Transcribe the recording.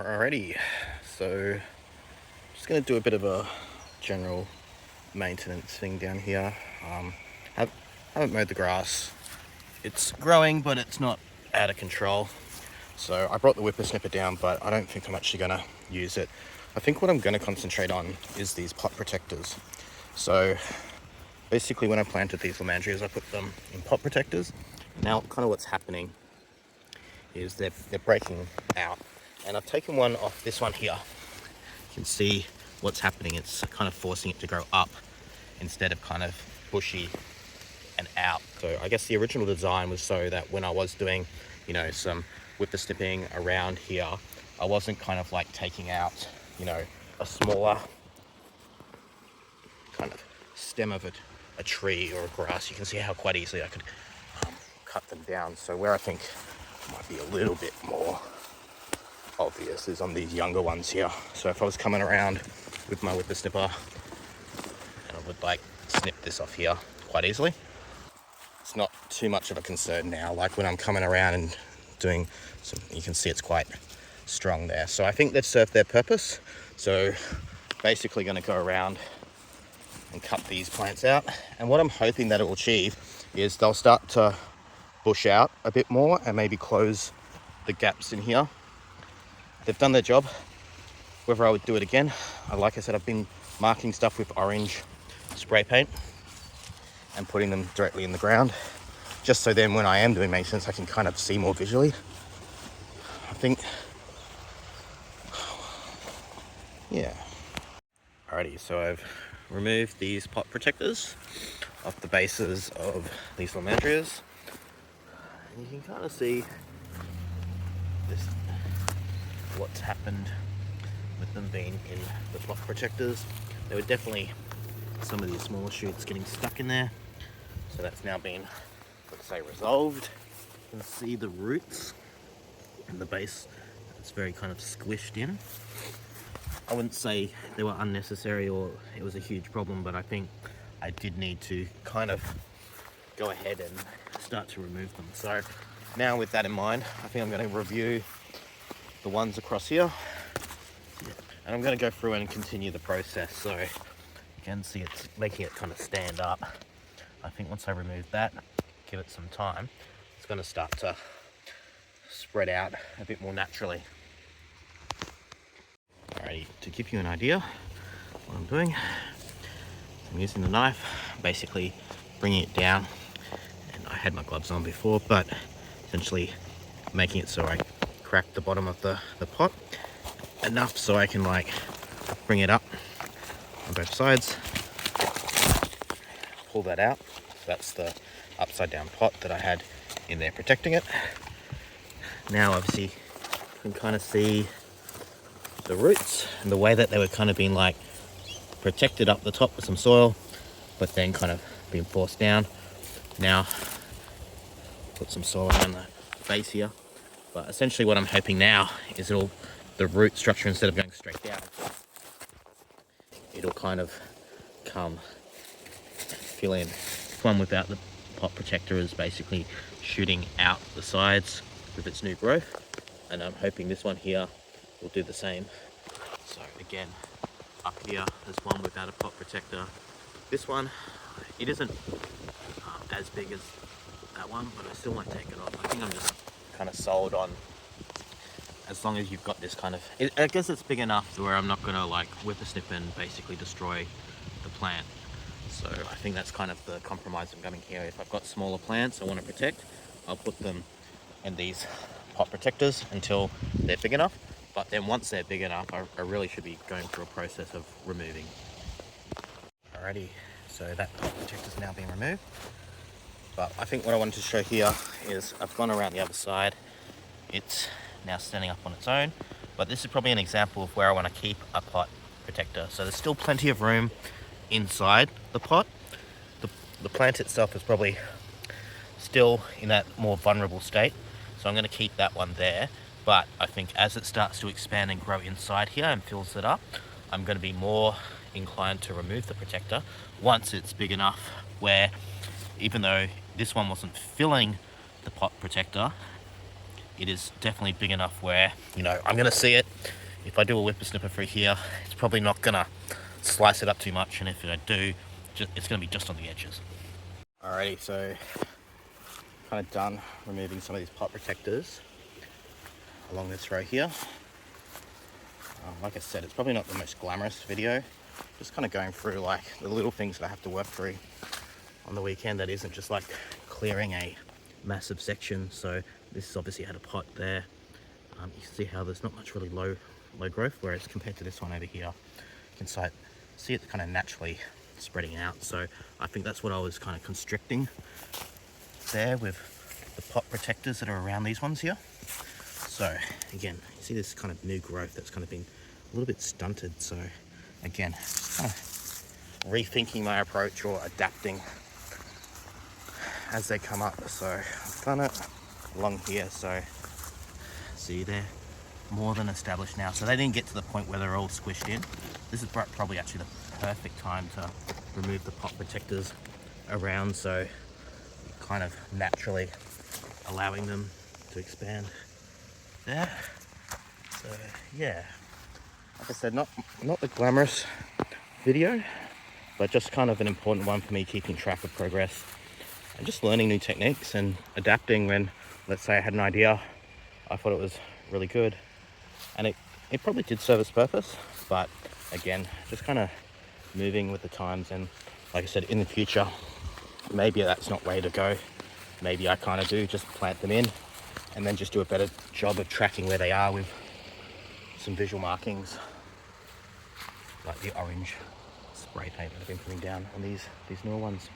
Alrighty, so just going to do a bit of a general maintenance thing down here. Have, haven't mowed the grass. It's growing, but it's not out of control. So I brought the whipper snipper down, but I don't think I'm actually going to use it. I think what I'm going to concentrate on is these pot protectors. So basically when I planted these lomandras, I put them in pot protectors. Now kind of what's happening is they're breaking out. And I've taken one off this one here. You can see what's happening. It's kind of forcing it to grow up instead of kind of bushy and out. So I guess the original design was so that when I was doing, you know, some whipper snipping around here, I wasn't kind of like taking out, you know, a smaller kind of stem of a tree or a grass. You can see how quite easily I could cut them down. So where I think might be a little bit more obvious is on these younger ones here. So if I was coming around with my whipper snipper and I would like snip this off here quite easily, it's not too much of a concern now. Like when I'm coming around and doing some, you can see it's quite strong there. So I think they've served their purpose. So basically going to go around and cut these plants out, and what I'm hoping that it will achieve is they'll start to bush out a bit more and maybe close the gaps in here. They've done their job. Whether I would do it again, like I said, I've been marking stuff with orange spray paint and putting them directly in the ground, just so then when I am doing maintenance I can kind of see more visually. I think, yeah. Alrighty, so I've removed these pot protectors off the bases of these lomandras, and you can kind of see this, what's happened with them being in the pot protectors. There were definitely some of these smaller shoots getting stuck in there, so that's now been, let's say, resolved. You can see the roots and the base, it's very kind of squished in. I wouldn't say they were unnecessary or it was a huge problem, but I think I did need to kind of go ahead and start to remove them. So now with that in mind, I think I'm going to review the ones across here, and I'm going to go through and continue the process. So you can see it's making it kind of stand up. I think once I remove that, give it some time, it's going to start to spread out a bit more naturally. Alrighty, to give you an idea what I'm doing, I'm using the knife, basically bringing it down, and I had my gloves on before, but essentially making it so I crack the bottom of the pot enough so I can like bring it up on both sides, pull that out. So that's the upside down pot that I had in there protecting it. Now obviously you can kind of see the roots and the way that they were kind of being like protected up the top with some soil, but then kind of being forced down. Now put some soil around the base here, but essentially what I'm hoping now is the root structure, instead of going straight down, it'll kind of come fill in. One without the pot protector is basically shooting out the sides with its new growth, and I'm hoping this one here will do the same. So again, up here there's one without a pot protector. This one, it isn't as big as that one, but I still might take it off. I think I'm just kind of sold on, as long as you've got this kind of, I guess it's big enough to where I'm not going to like whipper snip and basically destroy the plant. So I think that's kind of the compromise I'm going here. If I've got smaller plants I want to protect, I'll put them in these pot protectors until they're big enough. But then once they're big enough, I really should be going through a process of removing. Alrighty, so that pot protector's now been removed. But I think what I wanted to show here is I've gone around the other side. It's now standing up on its own. But this is probably an example of where I want to keep a pot protector. So there's still plenty of room inside the pot. The plant itself is probably still in that more vulnerable state. So I'm going to keep that one there. But I think as it starts to expand and grow inside here and fills it up, I'm going to be more inclined to remove the protector once it's big enough where, even though this one wasn't filling the pot protector, it is definitely big enough where, you know, I'm gonna see it. If I do a whipper snipper through here, it's probably not gonna slice it up too much, and if I do, it's gonna be just on the edges. Alrighty, so kind of done removing some of these pot protectors along this row here. Like I said, it's probably not the most glamorous video, just kind of going through like the little things that I have to work through on the weekend that isn't just like clearing a massive section. So this is obviously had a pot there. You can see how there's not much really low growth, whereas compared to this one over here, you can see it kind of naturally spreading out. So I think that's what I was kind of constricting there with the pot protectors that are around these ones here. So again, you see this kind of new growth that's kind of been a little bit stunted. So again, just kind of rethinking my approach or adapting as they come up. So I've done it along here. So see, they're more than established now. So they didn't get to the point where they're all squished in. This is probably actually the perfect time to remove the pot protectors around. So kind of naturally allowing them to expand there. So yeah, like I said, not the glamorous video, but just kind of an important one for me, keeping track of progress and just learning new techniques and adapting when, let's say I had an idea, I thought it was really good, and it probably did serve its purpose, but again, just kind of moving with the times. And like I said, in the future, maybe that's not way to go. Maybe I kind of do just plant them in and then just do a better job of tracking where they are with some visual markings like the orange spray paint that I've been putting down on these newer ones.